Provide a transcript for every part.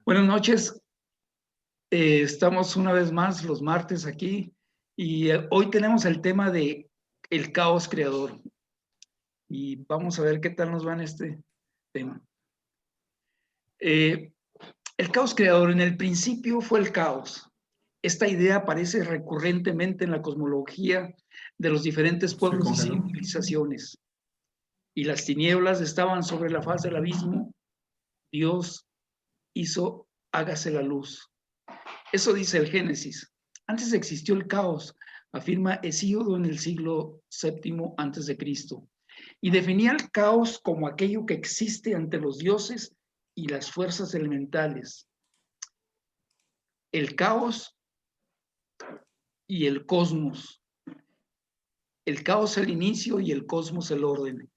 Buenas noches. Estamos una vez más los martes aquí y hoy tenemos el tema de el caos creador y vamos a ver qué tal nos va en este tema. El caos creador, en el principio fue el caos. Esta idea aparece recurrentemente en la cosmología de los diferentes Se pueblos y congeló. civilizaciones. Y las tinieblas estaban sobre la faz del abismo. Dios hizo, hágase la luz. Eso dice el Génesis. Antes existió el caos, afirma Hesíodo en el siglo VII a.C., y definía el caos como aquello que existe ante los dioses y las fuerzas elementales. El caos y el cosmos. El caos el inicio y el cosmos el orden.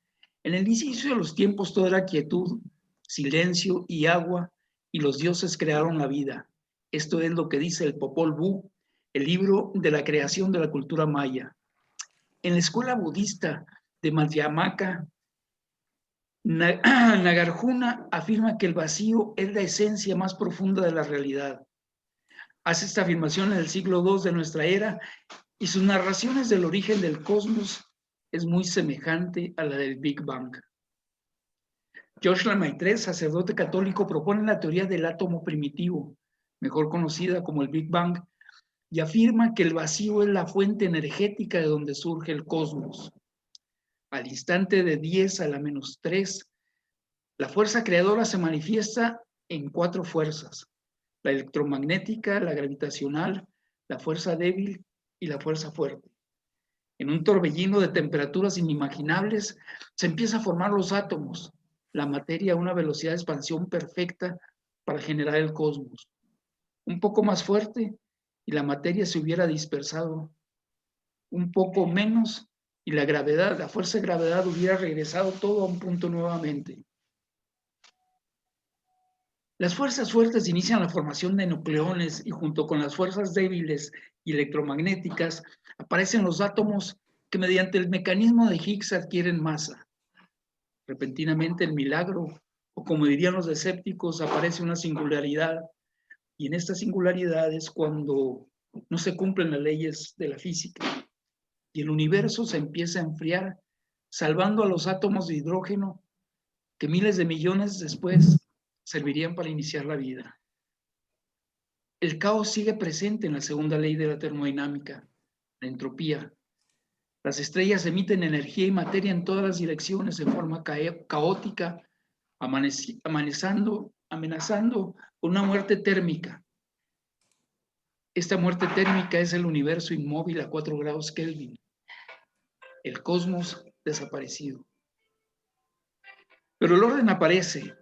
En el inicio de los tiempos todo era quietud, silencio y agua, y los dioses crearon la vida. Esto es lo que dice el Popol Vuh, el libro de la creación de la cultura maya. En la escuela budista de Madhyamaka, Nagarjuna afirma que el vacío es la esencia más profunda de la realidad. Hace esta afirmación en el siglo II de nuestra era y sus narraciones del origen del cosmos es muy semejante a la del Big Bang. Joshua Maitreya, sacerdote católico, propone la teoría del átomo primitivo, mejor conocida como el Big Bang, y afirma que el vacío es la fuente energética de donde surge el cosmos. Al instante de 10 a la menos 3, la fuerza creadora se manifiesta en 4 fuerzas: la electromagnética, la gravitacional, la fuerza débil y la fuerza fuerte. En un torbellino de temperaturas inimaginables se empieza a formar los átomos, la materia a una velocidad de expansión perfecta para generar el cosmos. Un poco más fuerte y la materia se hubiera dispersado, un poco menos y la gravedad, la fuerza de gravedad hubiera regresado todo a un punto nuevamente. Las fuerzas fuertes inician la formación de nucleones y junto con las fuerzas débiles y electromagnéticas aparecen los átomos que mediante el mecanismo de Higgs adquieren masa. Repentinamente el milagro, o como dirían los escépticos, aparece una singularidad, y en esta singularidad es cuando no se cumplen las leyes de la física y el universo se empieza a enfriar, salvando a los átomos de hidrógeno que miles de millones después servirían para iniciar la vida. El caos sigue presente en la segunda ley de la termodinámica, la entropía. Las estrellas emiten energía y materia en todas las direcciones de forma caótica, amenazando con una muerte térmica. Esta muerte térmica es el universo inmóvil a 4 grados Kelvin, el cosmos desaparecido. Pero el orden aparece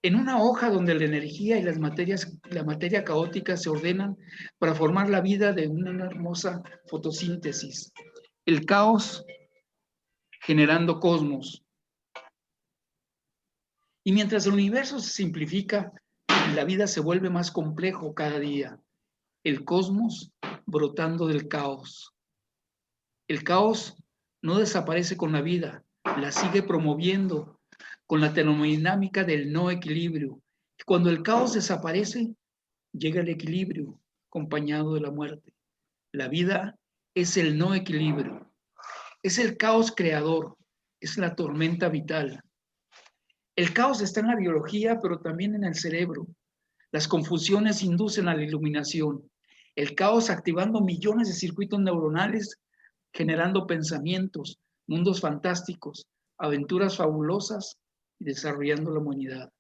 en una hoja donde la energía y la materia caótica se ordenan para formar la vida de una hermosa fotosíntesis. El caos generando cosmos. Y mientras el universo se simplifica, la vida se vuelve más complejo cada día. El cosmos brotando del caos. El caos no desaparece con la vida, la sigue promoviendo con la termodinámica del no equilibrio. Cuando el caos desaparece, llega el equilibrio acompañado de la muerte. La vida es el no equilibrio, es el caos creador, es la tormenta vital. El caos está en la biología, pero también en el cerebro. Las confusiones inducen a la iluminación. El caos activando millones de circuitos neuronales, generando pensamientos, mundos fantásticos, aventuras fabulosas y desarrollando la humanidad.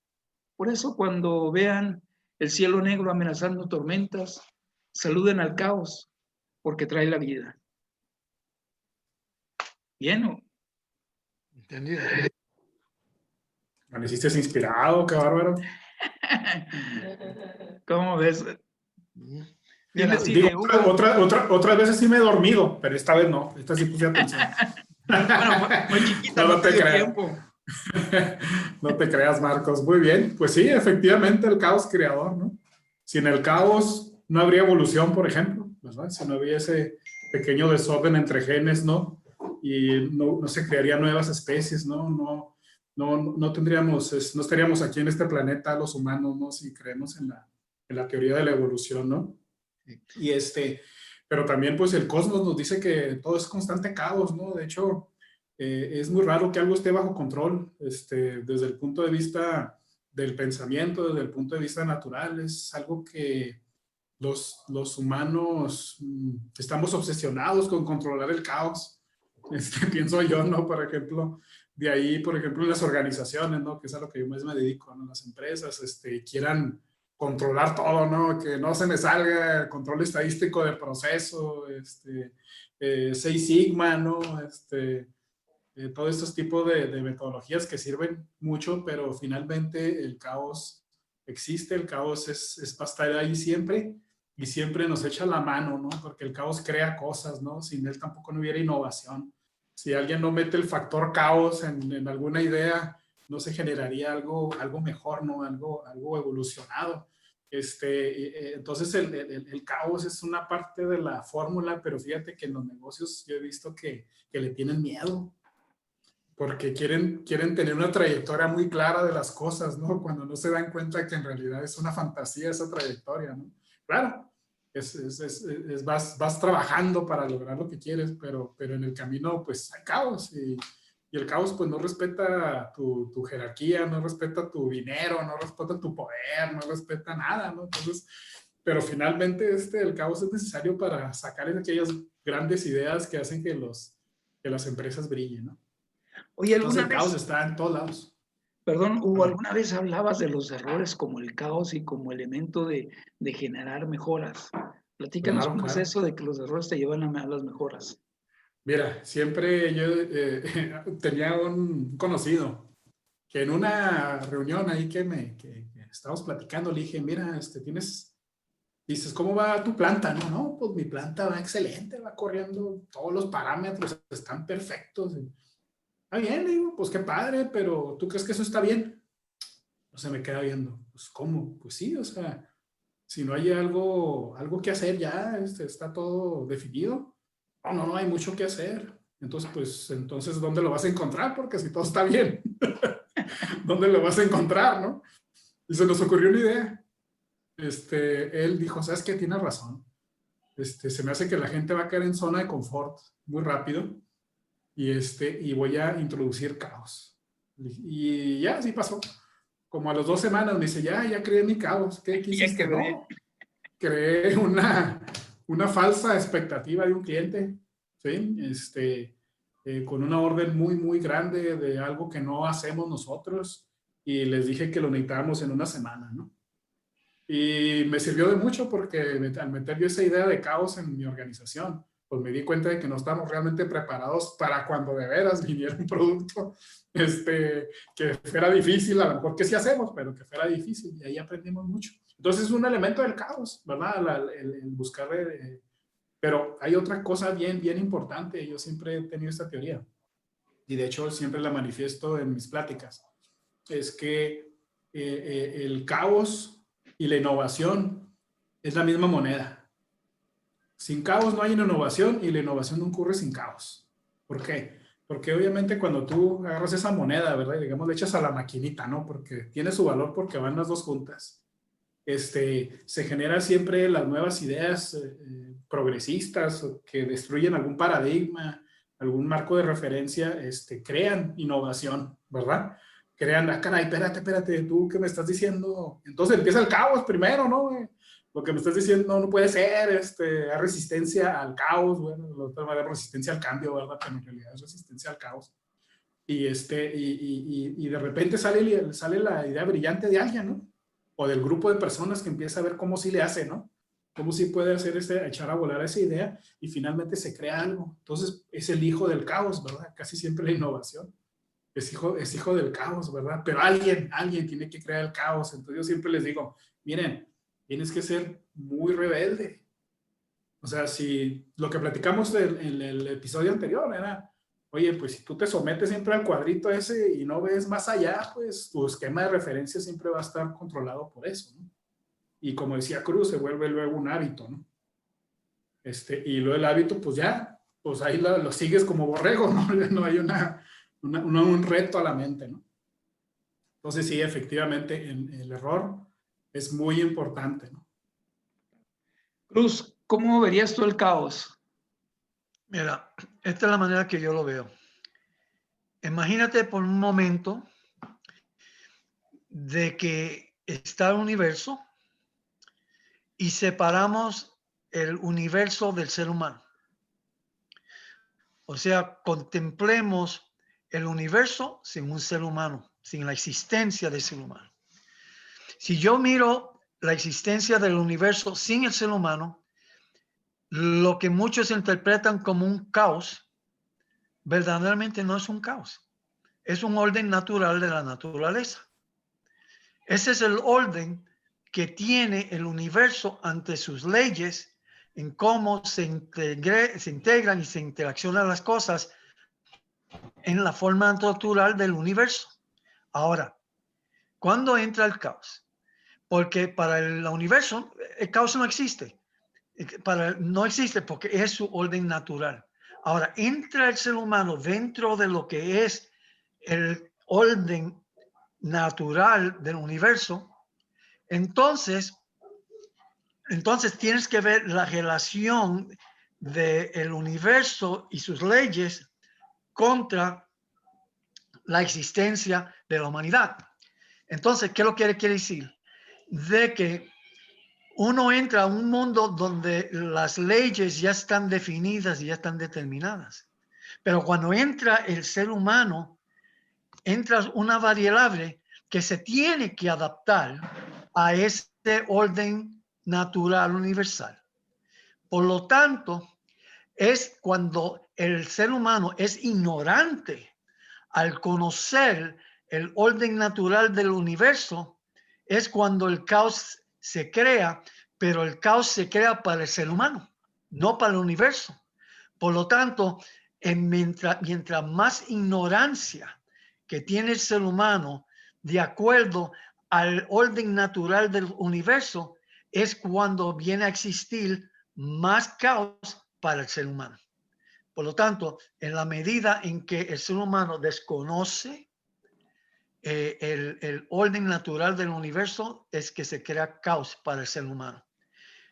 Por eso cuando vean el cielo negro amenazando tormentas, saluden al caos, porque trae la vida. ¿Bien? ¿No? Entendido. ¿Amaneciste inspirado? ¡Qué bárbaro! ¿Cómo ves? Mira, Digo, otras veces sí me he dormido, pero esta vez no. Esta sí puse atención. Bueno, muy chiquita, No, no no te te dio creas. tiempo. No te creas, Marcos. Muy bien. Pues sí, efectivamente, el caos creador, ¿no? Sin el caos no habría evolución, por ejemplo, ¿verdad? Si no hubiese pequeño desorden entre genes, ¿no? Y no se crearían nuevas especies, ¿no? no tendríamos, no estaríamos aquí en este planeta los humanos, ¿no? Si creemos en la teoría de la evolución, ¿no? Y pero también pues el cosmos nos dice que todo es constante caos, ¿no? De hecho, es muy raro que algo esté bajo control, desde el punto de vista del pensamiento, desde el punto de vista natural, es algo que los humanos estamos obsesionados con controlar el caos. Pienso yo, ¿no? Por ejemplo, de ahí, por ejemplo, las organizaciones, ¿no? Que es a lo que yo más me dedico, ¿no? Las empresas, quieran controlar todo, ¿no? Que no se me salga el control estadístico del proceso, Seis Sigma, ¿no? Todos estos tipos de metodologías que sirven mucho, pero finalmente el caos existe, el caos es para estar ahí siempre y siempre nos echa la mano, ¿no? Porque el caos crea cosas, ¿no? Sin él tampoco no hubiera innovación. Si alguien no mete el factor caos en alguna idea, no se generaría algo mejor, ¿no? Algo evolucionado. Entonces el caos es una parte de la fórmula, pero fíjate que en los negocios yo he visto que le tienen miedo, porque quieren tener una trayectoria muy clara de las cosas, ¿no? Cuando no se dan cuenta que en realidad es una fantasía esa trayectoria, ¿no? Claro, vas trabajando para lograr lo que quieres, pero en el camino pues hay caos y el caos pues no respeta tu jerarquía, no respeta tu dinero, no respeta tu poder, no respeta nada, ¿no? Entonces, pero finalmente el caos es necesario para sacar aquellas grandes ideas que hacen que las empresas brillen, ¿no? Oye, Entonces ¿alguna el caos vez, está en todos lados. perdón, Hugo, Perdón. alguna vez hablabas de los errores como el caos y como elemento de generar mejoras? Platícanos Claro, cómo es claro. eso de que los errores te llevan a las mejoras. Mira, siempre yo tenía un conocido que en una reunión ahí que estábamos platicando, le dije, mira, dices, ¿cómo va tu planta? No, no, pues mi planta va excelente, va corriendo, todos los parámetros están perfectos. Está bien, le digo, pues qué padre, pero ¿tú crees que eso está bien? O sea, me queda viendo, pues ¿cómo? Pues sí, o sea, si no hay algo que hacer ya, está todo definido. No hay mucho que hacer. Entonces, pues, ¿dónde lo vas a encontrar? Porque si todo está bien, ¿dónde lo vas a encontrar, no? Y se nos ocurrió una idea. Él dijo, ¿sabes qué? Tienes razón. Se me hace que la gente va a caer en zona de confort muy rápido y voy a introducir caos. Y ya, así pasó. Como a las 2 semanas me dice, ya creé mi caos. ¿Qué Ya hiciste? quedé. No, creé una falsa expectativa de un cliente, ¿sí? Con una orden muy, muy grande de algo que no hacemos nosotros y les dije que lo necesitábamos en una semana, ¿no? Y me sirvió de mucho porque al meter yo esa idea de caos en mi organización, pues me di cuenta de que no estamos realmente preparados para cuando de veras viniera un producto que fuera difícil, a lo mejor que sí hacemos, pero que fuera difícil, y ahí aprendimos mucho. Entonces es un elemento del caos, ¿verdad? El buscar, pero hay otra cosa bien, bien importante, yo siempre he tenido esta teoría, y de hecho siempre la manifiesto en mis pláticas, es que el caos y la innovación es la misma moneda. Sin caos no hay innovación y la innovación no ocurre sin caos. ¿Por qué? Porque obviamente cuando tú agarras esa moneda, ¿verdad? Y digamos, le echas a la maquinita, ¿no? Porque tiene su valor porque van las dos juntas. Se generan siempre las nuevas ideas progresistas que destruyen algún paradigma, algún marco de referencia, crean innovación, ¿verdad? Crean, caray, espérate, tú qué me estás diciendo. Entonces empieza el caos primero, ¿no? Lo que me estás diciendo no puede ser, hay resistencia al caos, bueno, la otra manera resistencia al cambio, ¿verdad? Pero en realidad es resistencia al caos. Y de repente sale la idea brillante de alguien, ¿no? O del grupo de personas que empieza a ver cómo sí le hace, ¿no? Cómo sí puede hacer echar a volar esa idea y finalmente se crea algo. Entonces es el hijo del caos, ¿verdad? Casi siempre la innovación es hijo del caos, ¿verdad? Pero alguien tiene que crear el caos. Entonces yo siempre les digo, miren, tienes que ser muy rebelde. O sea, si lo que platicamos en el episodio anterior era, oye, pues si tú te sometes siempre al cuadrito ese y no ves más allá, pues tu esquema de referencia siempre va a estar controlado por eso, ¿no? Y como decía Cruz, se vuelve luego un hábito, ¿no? Y luego el hábito, pues ya, pues ahí lo sigues como borrego, ¿no? No hay un reto a la mente, ¿no? Entonces sí, efectivamente, el error es muy importante, ¿no? Cruz, ¿cómo verías tú el caos? Mira, esta es la manera que yo lo veo. Imagínate por un momento de que está el universo y separamos el universo del ser humano. O sea, contemplemos el universo sin un ser humano, sin la existencia del ser humano. Si yo miro la existencia del universo sin el ser humano, lo que muchos interpretan como un caos, verdaderamente no es un caos. Es un orden natural de la naturaleza. Ese es el orden que tiene el universo ante sus leyes, en cómo se integran y se interaccionan las cosas en la forma natural del universo. Ahora, ¿cuándo entra el caos? Porque para el universo el caos no existe. No existe porque es su orden natural. Ahora, entra el ser humano dentro de lo que es el orden natural del universo, entonces tienes que ver la relación del universo y sus leyes contra la existencia de la humanidad. Entonces, ¿qué lo quiere decir? De que uno entra a un mundo donde las leyes ya están definidas y ya están determinadas. Pero cuando entra el ser humano, entra una variable que se tiene que adaptar a este orden natural universal. Por lo tanto, es cuando el ser humano es ignorante al conocer el orden natural del universo, es cuando el caos se crea, pero el caos se crea para el ser humano, no para el universo. Por lo tanto, mientras más ignorancia que tiene el ser humano de acuerdo al orden natural del universo, es cuando viene a existir más caos para el ser humano. Por lo tanto, en la medida en que el ser humano desconoce el orden natural del universo, es que se crea caos para el ser humano.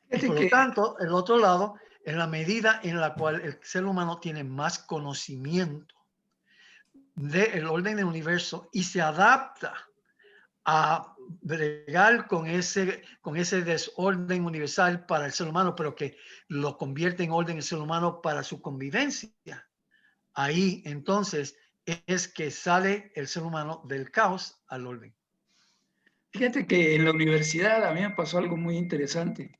Y por lo tanto, el otro lado, en la medida en la cual el ser humano tiene más conocimiento del orden del universo y se adapta a bregar con ese desorden universal para el ser humano, pero que lo convierte en orden el ser humano para su convivencia. Ahí entonces es que sale el ser humano del caos al orden. Fíjate que en la universidad a mí me pasó algo muy interesante.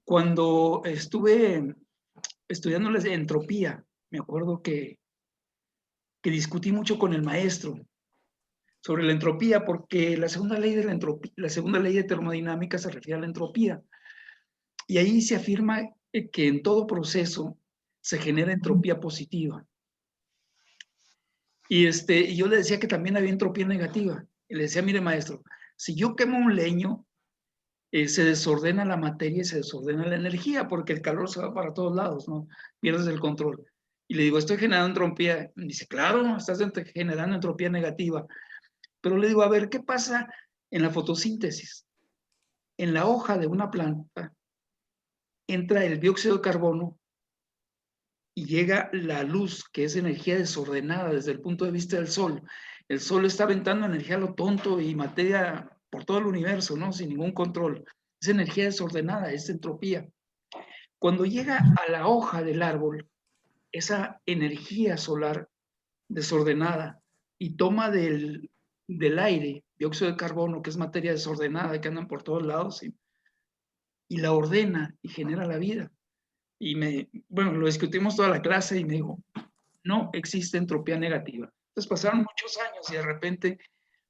Cuando estuve estudiando la entropía, me acuerdo que discutí mucho con el maestro sobre la entropía, porque la segunda ley de la entropía, la segunda ley de termodinámica se refiere a la entropía. Y ahí se afirma que en todo proceso se genera entropía positiva. Y yo le decía que también había entropía negativa. Y le decía, mire maestro, si yo quemo un leño, se desordena la materia y se desordena la energía, porque el calor se va para todos lados, ¿no? Pierdes el control. Y le digo, estoy generando entropía. Y dice, claro, estás generando entropía negativa. Pero le digo, a ver, ¿qué pasa en la fotosíntesis? En la hoja de una planta entra el dióxido de carbono y llega la luz, que es energía desordenada desde el punto de vista del sol. El sol está aventando energía a lo tonto y materia por todo el universo, ¿no? Sin ningún control. Es energía desordenada, es entropía. Cuando llega a la hoja del árbol, esa energía solar desordenada y toma del aire dióxido de carbono, que es materia desordenada, que andan por todos lados, y la ordena y genera la vida. Y bueno, lo discutimos toda la clase y me dijo, no existe entropía negativa. Entonces pasaron muchos años y de repente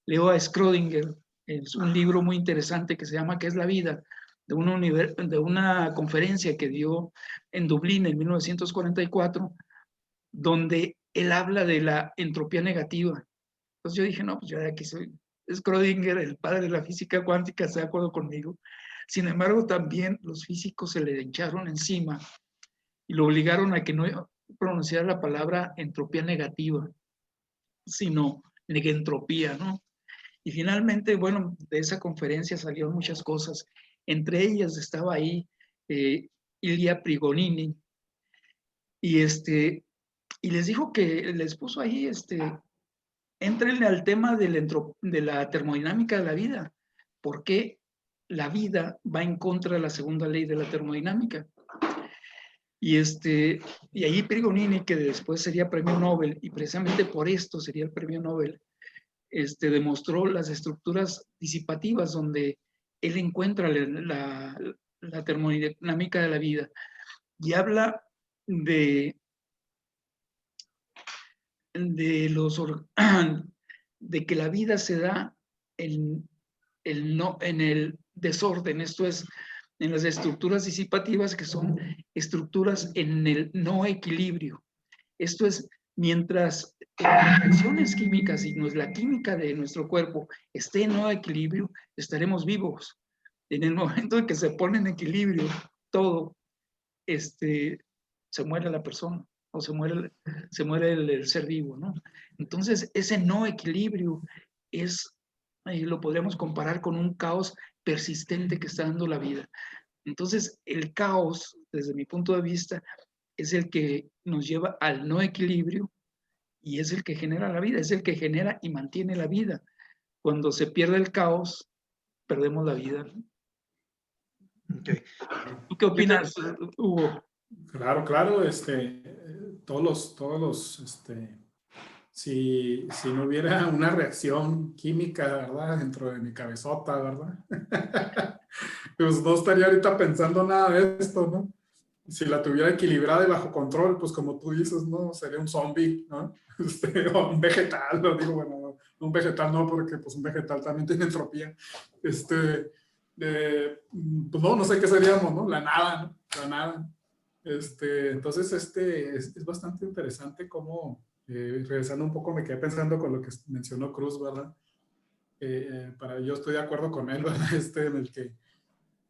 leo a Schrödinger, es un libro muy interesante que se llama ¿Qué es la vida? De una conferencia que dio en Dublín en 1944, donde él habla de la entropía negativa. Entonces yo dije, no, pues ya de aquí soy Schrödinger, el padre de la física cuántica, está de acuerdo conmigo. Sin embargo, también los físicos se le echaron encima y lo obligaron a que no pronunciara la palabra entropía negativa, sino negentropía, ¿no? Y finalmente, bueno, de esa conferencia salieron muchas cosas. Entre ellas estaba ahí Ilya Prigogine, y les dijo que les puso ahí, éntrenle al tema de la termodinámica de la vida. ¿Por qué la vida va en contra de la segunda ley de la termodinámica? Y ahí Prigogine, que después sería premio Nobel, y precisamente por esto sería el premio Nobel, demostró las estructuras disipativas donde él encuentra la termodinámica de la vida, y habla de de que la vida se da en el desorden, esto es, en las estructuras disipativas, que son estructuras en el no equilibrio. Esto es, mientras las reacciones químicas y la química de nuestro cuerpo esté en no equilibrio, estaremos vivos. En el momento en que se pone en equilibrio todo, se muere la persona o se muere el ser vivo, ¿no? Entonces, ese no equilibrio lo podríamos comparar con un caos persistente que está dando la vida. Entonces, el caos, desde mi punto de vista, es el que nos lleva al no equilibrio y es el que genera la vida, es el que genera y mantiene la vida. Cuando se pierde el caos, perdemos la vida. Okay. ¿Tú qué opinas, Hugo? Claro, claro, todos los, si no hubiera una reacción química, ¿verdad? Dentro de mi cabezota, ¿verdad? Pues no estaría ahorita pensando nada de esto, ¿no? Si la tuviera equilibrada y bajo control, pues como tú dices, ¿no? Sería un zombie, ¿no? O un vegetal, lo digo, bueno, un vegetal no, porque pues un vegetal también tiene entropía. Pues no sé qué seríamos, ¿no? La nada, ¿no? La nada. Entonces, es bastante interesante cómo, regresando un poco, me quedé pensando con lo que mencionó Cruz, ¿verdad? Yo estoy de acuerdo con él, ¿verdad? En el que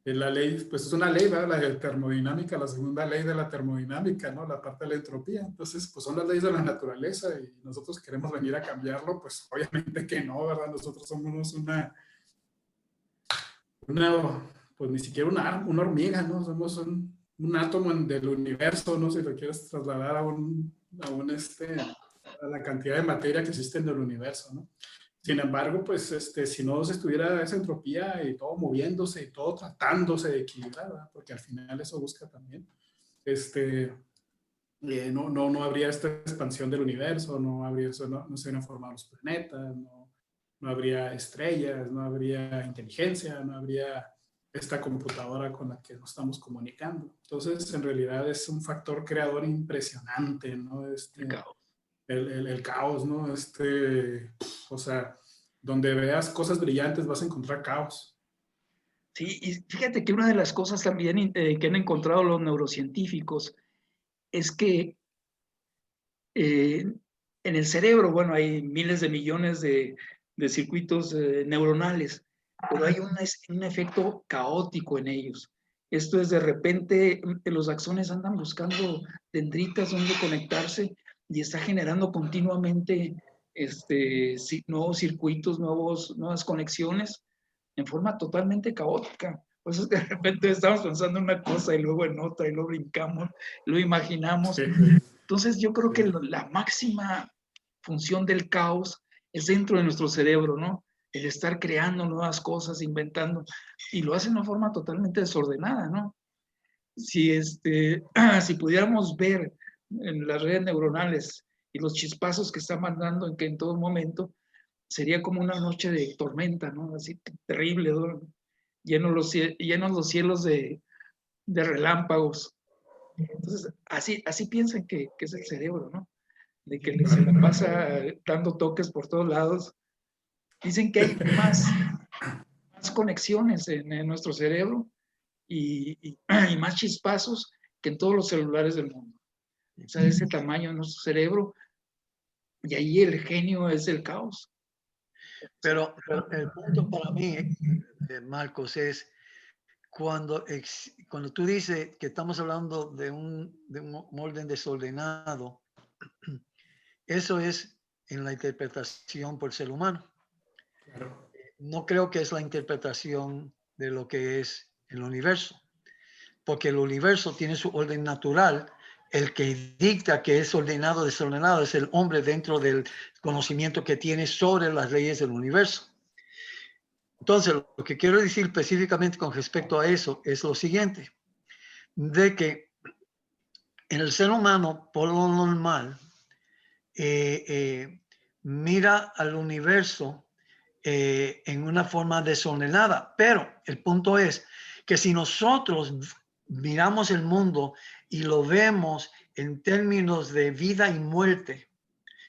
la ley, pues es una ley, ¿verdad? La de termodinámica, la segunda ley de la termodinámica, ¿no? La parte de la entropía. Entonces, pues son las leyes de la naturaleza y nosotros queremos venir a cambiarlo, pues obviamente que no, ¿verdad? Nosotros somos pues ni siquiera una hormiga, ¿no? Somos un átomo del universo, ¿no? Si lo quieres trasladar a la cantidad de materia que existe en el universo, ¿no? Sin embargo, pues si no se estuviera esa entropía y todo moviéndose y todo tratándose de equilibrar, ¿verdad? Porque al final eso busca también, no habría esta expansión del universo, no habría eso, no se hubieran formado los planetas, no habría estrellas, no habría inteligencia, no habría esta computadora con la que nos estamos comunicando. Entonces, en realidad es un factor creador impresionante, ¿no? El caos. El caos, ¿no? O sea, donde veas cosas brillantes vas a encontrar caos. Sí, y fíjate que una de las cosas también que han encontrado los neurocientíficos es que en el cerebro, bueno, hay miles de millones de circuitos neuronales, pero hay un efecto caótico en ellos. Esto es, de repente los axones andan buscando dendritas donde conectarse y está generando continuamente nuevos circuitos, nuevas conexiones en forma totalmente caótica. Pues es que de repente estamos pensando en una cosa y luego en otra y luego brincamos, lo imaginamos. Sí. Entonces yo creo que la máxima función del caos es dentro de nuestro cerebro, ¿no? El estar creando nuevas cosas, inventando, y lo hace de una forma totalmente desordenada, ¿no? Si, si pudiéramos ver en las redes neuronales y los chispazos que está mandando en todo momento, sería como una noche de tormenta, ¿no? Así terrible, ¿no? Llenos los cielos de relámpagos. Entonces, así piensan que es el cerebro, ¿no? De que se la pasa dando toques por todos lados. Dicen que hay más conexiones en nuestro cerebro y más chispazos que en todos los celulares del mundo. O sea, de ese tamaño nuestro cerebro, y ahí el genio es el caos. Pero el punto para mí, Marcos, es cuando tú dices que estamos hablando de un orden desordenado, eso es en la interpretación por el ser humano. Claro. No creo que es la interpretación de lo que es el universo, porque el universo tiene su orden natural. El que dicta que es ordenado o desordenado es el hombre dentro del conocimiento que tiene sobre las leyes del universo. Entonces, lo que quiero decir específicamente con respecto a eso es lo siguiente, de que en el ser humano, por lo normal, mira al universo en una forma desordenada, pero el punto es que si nosotros miramos el mundo y lo vemos en términos de vida y muerte,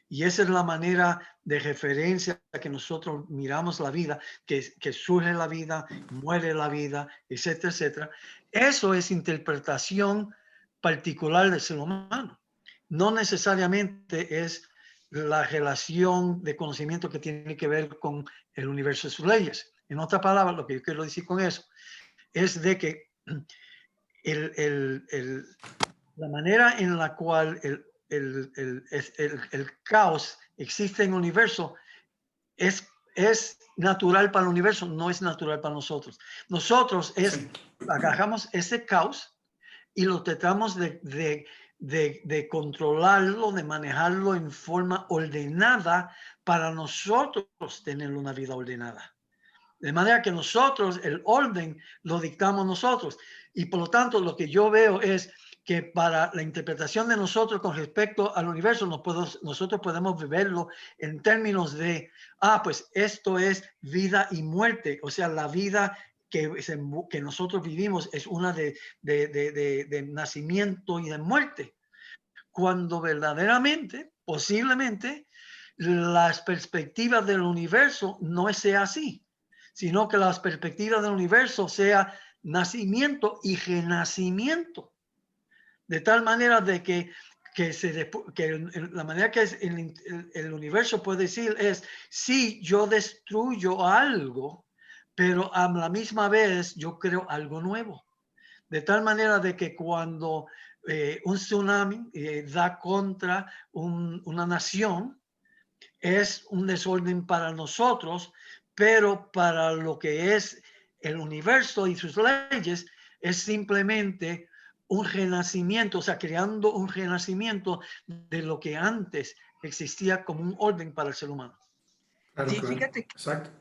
y esa es la manera de referencia que nosotros miramos la vida, que surge la vida, muere la vida, etcétera, etcétera. Eso es interpretación particular del ser humano. No necesariamente es la relación de conocimiento que tiene que ver con el universo y sus leyes. En otras palabras, lo que yo quiero decir con eso es de que la manera en la cual el caos existe en el universo es natural para el universo, no es natural para nosotros. Nosotros agarramos ese caos y lo tratamos de controlarlo, de manejarlo en forma ordenada para nosotros tener una vida ordenada. De manera que nosotros, el orden lo dictamos nosotros. Y por lo tanto, lo que yo veo es que para la interpretación de nosotros con respecto al universo, nosotros podemos verlo en términos de, pues esto es vida y muerte. O sea, la vida que nosotros vivimos es una de nacimiento y de muerte. Cuando verdaderamente, posiblemente, las perspectivas del universo no sea así, sino que las perspectivas del universo sea nacimiento y renacimiento. De tal manera de que la manera que el universo puede decir es, sí, yo destruyo algo, pero a la misma vez yo creo algo nuevo. De tal manera de que cuando un tsunami da contra una nación, es un desorden para nosotros, pero para lo que es el universo y sus leyes, es simplemente un renacimiento, o sea, creando un renacimiento de lo que antes existía como un orden para el ser humano. Claro, Sí, claro. fíjate, Exacto.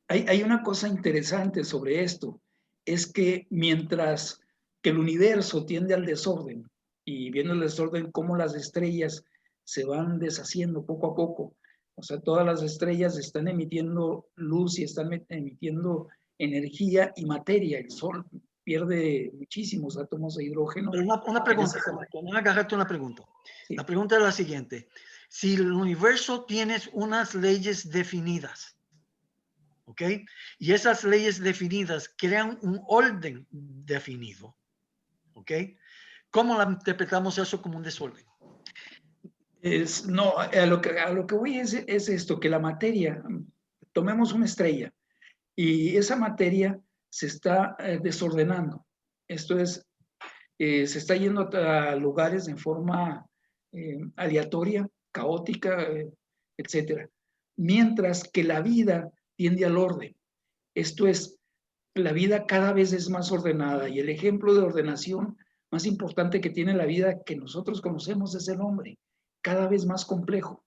hay una cosa interesante sobre esto, es que mientras que el universo tiende al desorden, y viendo el desorden, cómo las estrellas se van deshaciendo poco a poco, o sea, todas las estrellas están emitiendo luz y están emitiendo energía y materia. El Sol pierde muchísimos átomos de hidrógeno. Pero una pregunta, voy a agarrarte una pregunta. Sí. La pregunta es la siguiente. Si el universo tiene unas leyes definidas, ¿ok? Y esas leyes definidas crean un orden definido, ¿ok? ¿Cómo la interpretamos eso como un desorden? No, a lo que voy es esto, que la materia, tomemos una estrella y esa materia se está desordenando. Esto es, se está yendo a lugares en forma aleatoria, caótica, etcétera. Mientras que la vida tiende al orden. Esto es, la vida cada vez es más ordenada y el ejemplo de ordenación más importante que tiene la vida que nosotros conocemos es el hombre, cada vez más complejo.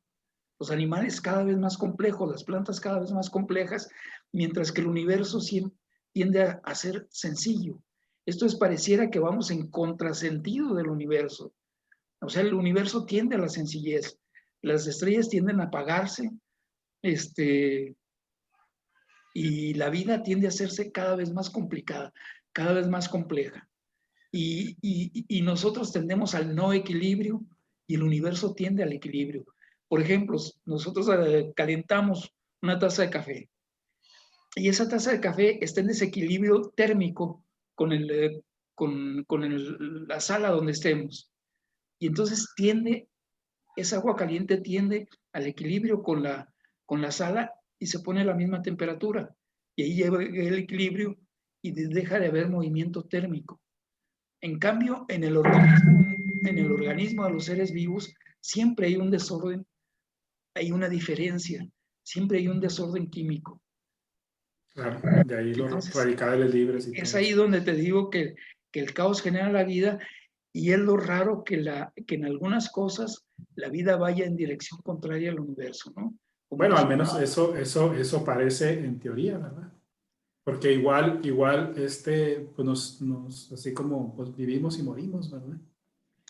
Los animales cada vez más complejos, las plantas cada vez más complejas, mientras que el universo tiende a ser sencillo. Esto es, pareciera que vamos en contrasentido del universo. O sea, el universo tiende a la sencillez. Las estrellas tienden a apagarse, y la vida tiende a hacerse cada vez más complicada, cada vez más compleja. Y nosotros tendemos al no equilibrio y el universo tiende al equilibrio. Por ejemplo, nosotros calentamos una taza de café y esa taza de café está en desequilibrio térmico con la sala donde estemos. Y entonces esa agua caliente tiende al equilibrio con la sala y se pone a la misma temperatura. Y ahí llega el equilibrio y deja de haber movimiento térmico. En cambio, en el organismo de los seres vivos siempre hay un desorden hay una diferencia, siempre hay un desorden químico. Claro, de ahí los Entonces, radicales libres y es todo ahí eso. donde te digo que el caos genera la vida, y es lo raro que en algunas cosas la vida vaya en dirección contraria al universo, ¿no? Como Bueno, los, al menos eso parece en teoría, ¿verdad? Porque igual, pues así como pues vivimos y morimos, ¿verdad?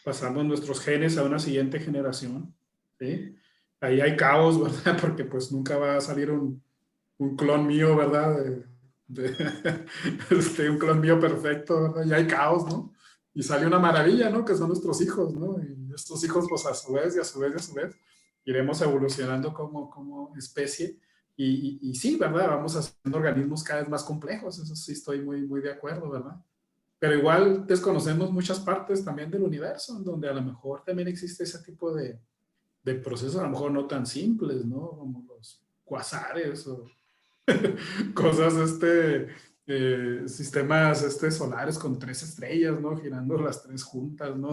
Pasamos nuestros genes a una siguiente generación, ¿sí? Ahí hay caos, ¿verdad? Porque pues nunca va a salir un clon mío, ¿verdad? Un clon mío perfecto, ¿verdad? Y hay caos, ¿no? Y sale una maravilla, ¿no? Que son nuestros hijos, ¿no? Y estos hijos, pues a su vez, y a su vez, y a su vez, iremos evolucionando como especie. Y sí, ¿verdad? Vamos haciendo organismos cada vez más complejos, eso sí estoy muy de acuerdo, ¿verdad? Pero igual desconocemos muchas partes también del universo, donde a lo mejor también existe ese tipo de procesos, a lo mejor no tan simples, ¿no? Como los cuasares o cosas, sistemas solares con 3 estrellas, ¿no? Girando las 3 juntas, ¿no?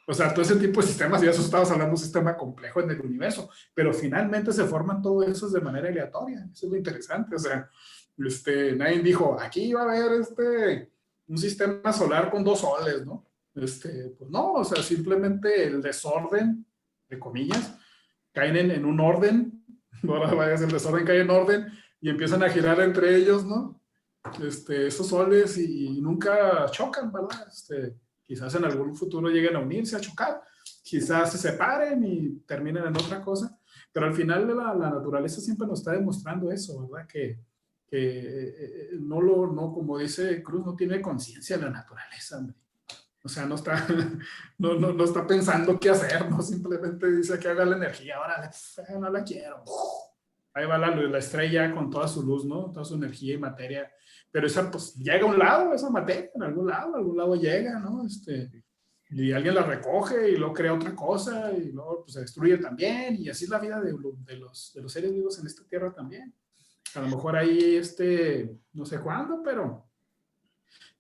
O sea, todo ese tipo de sistemas, y eso estabas hablando de un sistema complejo en el universo, pero finalmente se forman todo eso de manera aleatoria, eso es lo interesante, o sea, nadie dijo, aquí va a haber un sistema solar con 2 soles, ¿no? Pues no, o sea, simplemente el desorden, de comillas, caen en un orden, ahora vayas, el desorden cae en orden, y empiezan a girar entre ellos, ¿no? Esos soles y nunca chocan, ¿verdad? Quizás en algún futuro lleguen a unirse, a chocar, quizás se separen y terminen en otra cosa, pero al final de la naturaleza siempre nos está demostrando eso, ¿verdad? Que no, como dice Cruz, no tiene conciencia de la naturaleza, hombre. O sea, no está, no está pensando qué hacer, ¿no? Simplemente dice que haga la energía, ahora no la quiero. Ahí va la estrella con toda su luz, ¿no? Toda su energía y materia. Pero esa, pues, llega a un lado, esa materia, en algún lado llega, ¿no? Y alguien la recoge y luego crea otra cosa y luego pues, se destruye también. Y así es la vida de los seres vivos en esta tierra también. A lo mejor ahí, no sé cuándo, pero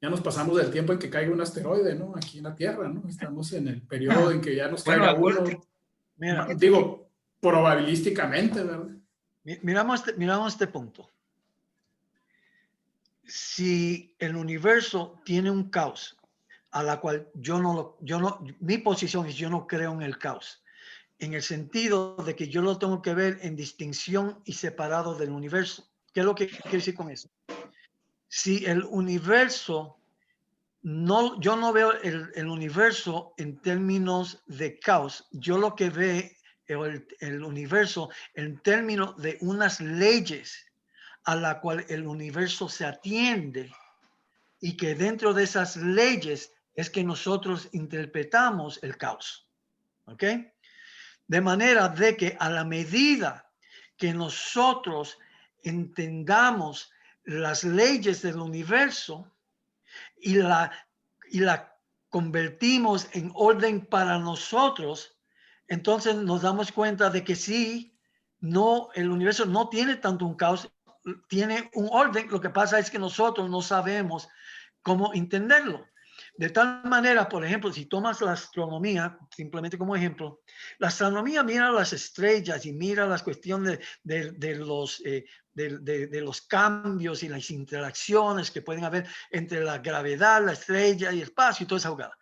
ya nos pasamos del tiempo en que caiga un asteroide, ¿no? Aquí en la Tierra, ¿no? Estamos en el periodo en que ya nos bueno, caiga acuérdate, uno. Mira, Digo, probabilísticamente, ¿verdad? miramos este punto. Si el universo tiene un caos, a la cual mi posición es yo no creo en el caos, en el sentido de que yo lo tengo que ver en distinción y separado del universo. ¿Qué es lo que quiero decir con eso? Si el universo yo no veo el universo en términos de caos, yo lo que veo el universo en términos de unas leyes a la cual el universo se atiende, y que dentro de esas leyes es que nosotros interpretamos el caos. ¿Ok? De manera de que a la medida que nosotros entendamos las leyes del universo y la convertimos en orden para nosotros, entonces nos damos cuenta de que sí, no, el universo no tiene tanto un caos, tiene un orden. Lo que pasa es que nosotros no sabemos cómo entenderlo. De tal manera, por ejemplo, si tomas la astronomía, simplemente como ejemplo, la astronomía mira las estrellas y mira las cuestiones de los cambios y las interacciones que pueden haber entre la gravedad, la estrella y el espacio y toda esa jugada.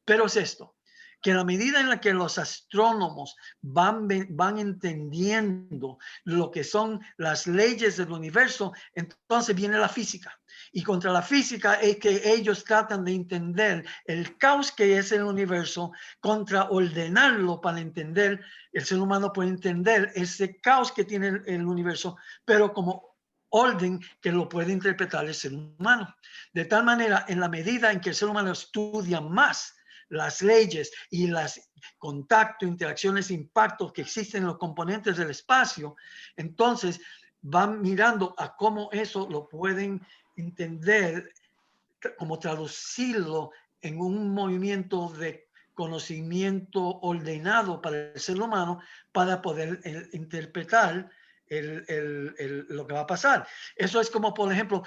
Pero es esto, que a la medida en la que los astrónomos van entendiendo lo que son las leyes del universo, entonces viene la física. Y contra la física es que ellos tratan de entender el caos que es el universo, contra ordenarlo para entender, el ser humano puede entender ese caos que tiene el universo, pero como orden que lo puede interpretar el ser humano. De tal manera, en la medida en que el ser humano estudia más las leyes y las contactos, interacciones, impactos que existen en los componentes del espacio, entonces van mirando a cómo eso lo pueden entender, como traducirlo en un movimiento de conocimiento ordenado para el ser humano, para poder interpretar lo que va a pasar. Eso es como, por ejemplo,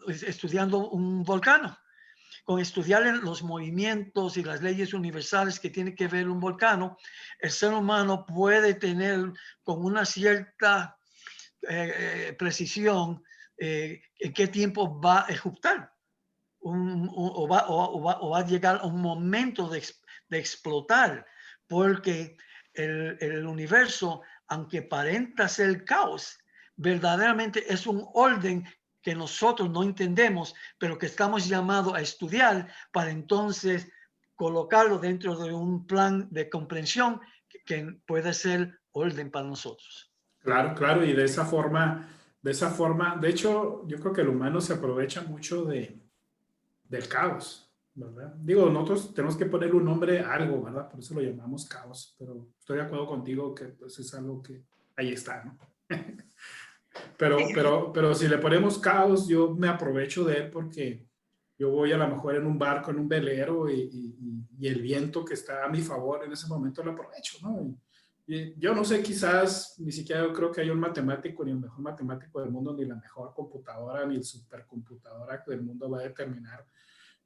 estudiando un volcán. con estudiar los movimientos y las leyes universales que tiene que ver un volcán, el ser humano puede tener con una cierta precisión en qué tiempo va a eruptar o va a llegar a un momento de explotar, porque el universo, aunque aparenta ser caos, verdaderamente es un orden que nosotros no entendemos, pero que estamos llamados a estudiar para entonces colocarlo dentro de un plan de comprensión que puede ser orden para nosotros. Claro, claro, y de esa forma, de hecho, yo creo que el humano se aprovecha mucho del caos, ¿verdad? Digo, nosotros tenemos que ponerle un nombre a algo, ¿verdad? Por eso lo llamamos caos, pero estoy de acuerdo contigo que pues, es algo que ahí está, ¿no? Pero si le ponemos caos, yo me aprovecho de él porque yo voy a lo mejor en un barco, en un velero y el viento que está a mi favor en ese momento lo aprovecho, ¿no? Y yo no sé, quizás ni siquiera yo creo que haya un matemático, ni el mejor matemático del mundo, ni la mejor computadora, ni el supercomputadora del mundo va a determinar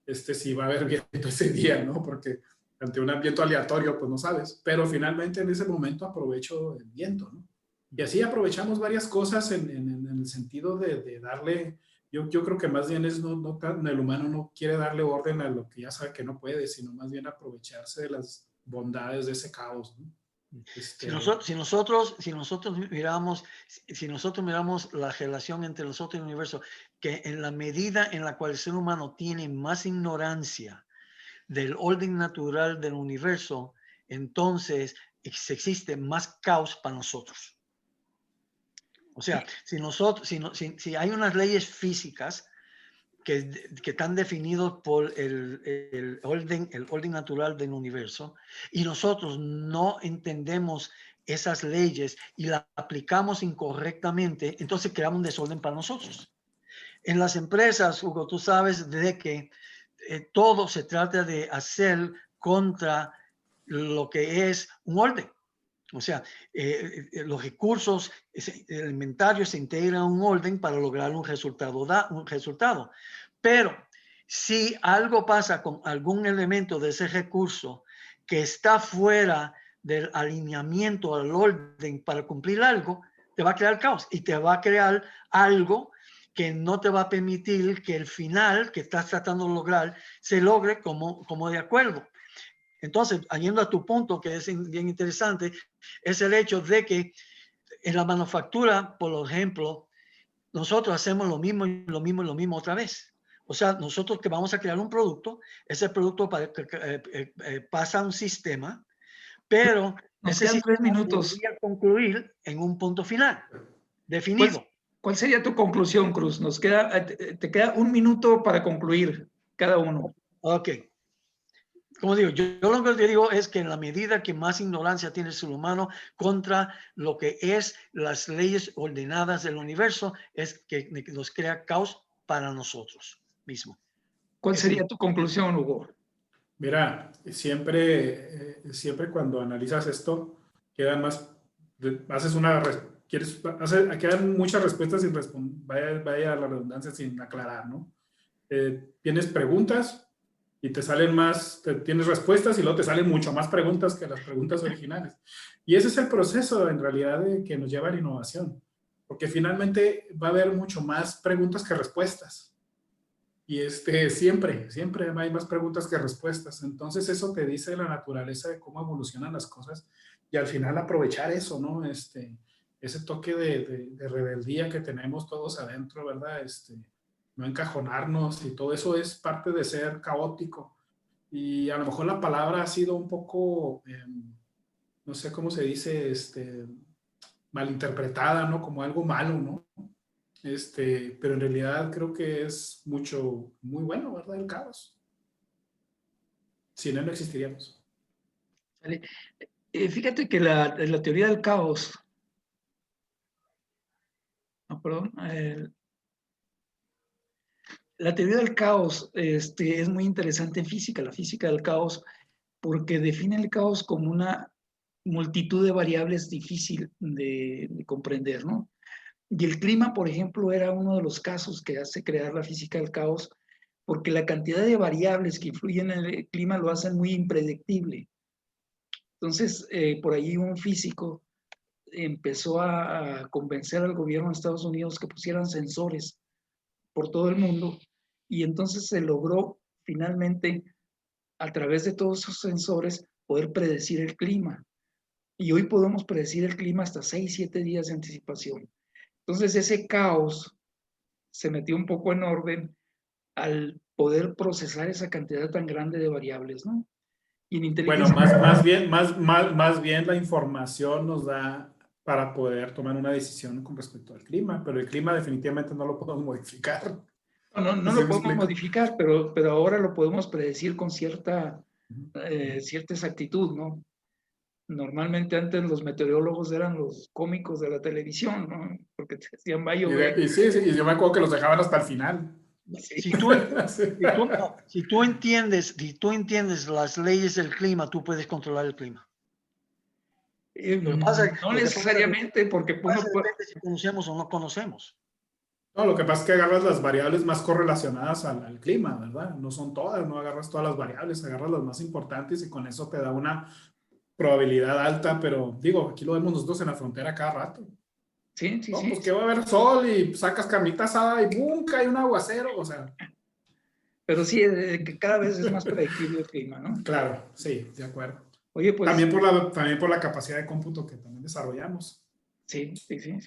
si va a haber viento ese día, ¿no? Porque ante un viento aleatorio, pues no sabes. Pero finalmente en ese momento aprovecho el viento, ¿no? Y así aprovechamos varias cosas en el sentido de darle, yo creo que más bien es el humano no quiere darle orden a lo que ya sabe que no puede, sino más bien aprovecharse de las bondades de ese caos, ¿no? Si nosotros miramos la relación entre nosotros y el universo, que en la medida en la cual el ser humano tiene más ignorancia del orden natural del universo, entonces existe más caos para nosotros. O sea, si hay unas leyes físicas que están definidos por el orden natural del universo, y nosotros no entendemos esas leyes y las aplicamos incorrectamente, entonces creamos un desorden para nosotros. En las empresas, Hugo, tú sabes de que todo se trata de hacer contra lo que es un orden. O sea, los recursos, el inventario se integra en un orden para lograr un resultado. Pero si algo pasa con algún elemento de ese recurso que está fuera del alineamiento al orden para cumplir algo, te va a crear caos y te va a crear algo que no te va a permitir que el final que estás tratando de lograr se logre como de acuerdo. Entonces, yendo a tu punto, que es bien interesante, es el hecho de que en la manufactura, por ejemplo, nosotros hacemos lo mismo y lo mismo y lo mismo otra vez. O sea, nosotros que vamos a crear un producto, ese producto pasa a un sistema, pero Nos ese quedan 3 sistema minutos. debería concluir en un punto final definido. ¿Cuál sería tu conclusión, Cruz? Te queda 1 minuto para concluir cada uno. Ok. Como digo, yo lo que te digo es que en la medida que más ignorancia tiene el ser humano contra lo que es las leyes ordenadas del universo, es que nos crea caos para nosotros mismos. ¿Cuál sería tu conclusión, Hugo? Mira, siempre cuando analizas esto, quedan quedan muchas respuestas sin responder, vaya la redundancia, sin aclarar, ¿no? Tienes preguntas y te salen tienes respuestas y luego te salen mucho más preguntas que las preguntas originales. Y ese es el proceso, en realidad, que nos lleva a la innovación, porque finalmente va a haber mucho más preguntas que respuestas. Y siempre hay más preguntas que respuestas. Entonces eso te dice la naturaleza de cómo evolucionan las cosas y al final aprovechar eso, ¿no? Ese toque de rebeldía que tenemos todos adentro, ¿verdad? No encajonarnos y todo eso es parte de ser caótico. Y a lo mejor la palabra ha sido un poco, no sé cómo se dice, malinterpretada, ¿no? Como algo malo, ¿no? Pero en realidad creo que es muy bueno, ¿verdad? El caos. Sin él no existiríamos. Fíjate que la teoría del caos, la teoría del caos es muy interesante en física, la física del caos, porque define el caos como una multitud de variables difícil de comprender, ¿no? Y el clima, por ejemplo, era uno de los casos que hace crear la física del caos, porque la cantidad de variables que influyen en el clima lo hacen muy impredictible. Entonces, por ahí un físico empezó a convencer al gobierno de Estados Unidos que pusieran sensores por todo el mundo, y entonces se logró finalmente, a través de todos esos sensores, poder predecir el clima. Y hoy podemos predecir el clima hasta 6, 7 días de anticipación. Entonces ese caos se metió un poco en orden al poder procesar esa cantidad tan grande de variables, ¿no? Y en Bueno, inteligencia... más bien la información nos da para poder tomar una decisión con respecto al clima, pero el clima definitivamente no lo podemos modificar. No ¿Sí lo me podemos explico? modificar, pero ahora lo podemos predecir con cierta exactitud, ¿no? Normalmente antes los meteorólogos eran los cómicos de la televisión, ¿no? Porque te decían, va a llover. Y yo me acuerdo que los dejaban hasta el final. Sí. Si tú, si tú entiendes las leyes del clima, tú puedes controlar el clima. No necesariamente, porque uno puede... Depende si conocemos o no conocemos. No, lo que pasa es que agarras las variables más correlacionadas al clima, ¿verdad? No son todas, no agarras todas las variables, agarras las más importantes y con eso te da una probabilidad alta, pero digo, aquí lo vemos nosotros en la frontera cada rato. Sí. No, pues que va a haber sol y sacas carnita asada y ¡bum! Cae un aguacero, o sea. Pero sí, que cada vez es más predictible el clima, ¿no? Claro, sí, de acuerdo. Oye, pues... También por la capacidad de cómputo que también desarrollamos. Sí.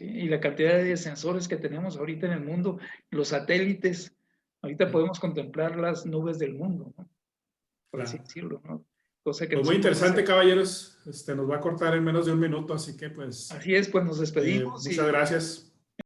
Y la cantidad de sensores que tenemos ahorita en el mundo, los satélites, ahorita podemos contemplar las nubes del mundo, ¿no? Por así decirlo, ¿no? Cosa que Pues muy interesante, caballeros. Nos va a cortar en menos de un minuto, así que pues... Así es, pues nos despedimos. Muchas gracias.